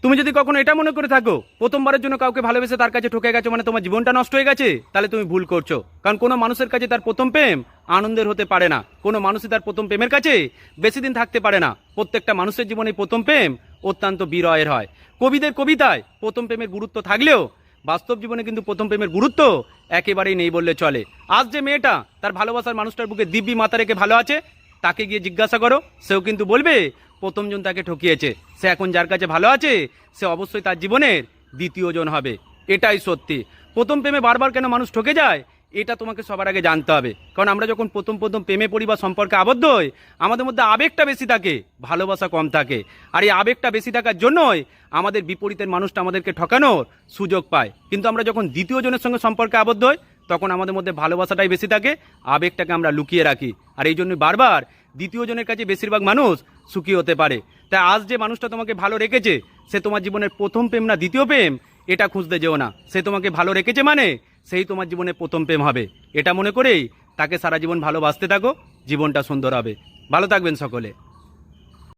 তুমি যদি কখনো এটা মনে করে থাকো প্রথমবারের জন্য কাউকে ভালোবেসে তার কাছে ঠকে গেছো মানে তোমার জীবনটা নষ্ট হয়ে গেছে, তাহলে তুমি ভুল করছো। কারণ কোনো মানুষের কাছে তার প্রথম প্রেম আনন্দের হতে পারে না, কোনো মানুষই তার প্রথম প্রেমের কাছে বেশি দিন থাকতে পারে না। প্রত্যেকটা মানুষের জীবনে প্রথম প্রেম অত্যন্ত বিরহের হয়। কবিদের কবিতায় প্রথম প্রেমের গুরুত্ব থাকলেও বাস্তব জীবনে কিন্তু প্রথম প্রেমের গুরুত্ব একেবারেই নেই বললে চলে। আজ যে মেয়েটা তার ভালোবাসার মানুষটার বুকে দিব্যি মাথা রেখে ভালো আছে, তাকে গিয়ে জিজ্ঞাসা করো, সেও কিন্তু বলবে প্রথমজন তাকে ঠকিয়েছে। সে এখন যার কাছে ভালো আছে সে অবশ্যই তার জীবনের দ্বিতীয় জন হবে, এটাই সত্যি। প্রথম প্রেমে বারবার কেন মানুষ ঠকে যায় এটা তোমাকে সবার আগে জানতে হবে। কারণ আমরা যখন প্রথম প্রেমে পড়ি বা সম্পর্কে আবদ্ধ হই, আমাদের মধ্যে আবেগটা বেশি থাকে, ভালোবাসা কম থাকে। আর এই আবেগটা বেশি থাকার জন্যই আমাদের বিপরীতের মানুষটা আমাদেরকে ঠকানোর সুযোগ পায়। কিন্তু আমরা যখন দ্বিতীয় জনের সঙ্গে সম্পর্কে আবদ্ধ হই তখন আমাদের মধ্যে ভালোবাসাটাই বেশি থাকে, আবেগটাকে আমরা লুকিয়ে রাখি। আর এই জন্যই বারবার দ্বিতীয় জনের কাছে বেশিরভাগ মানুষ সুখী হতে পারে। তাই আজ যে মানুষটা তোমাকে ভালো রেখেছে সে তোমার জীবনের প্রথম প্রেম না দ্বিতীয় প্রেম এটা খুঁজতে যেও না। সে তোমাকে ভালো রেখেছে মানে সেই তোমার জীবনে প্রথম প্রেম হবে, এটা মনে করেই তাকে সারা জীবন ভালোবাসতে থাকো, জীবনটা সুন্দর হবে। ভালো থাকবেন সকলে।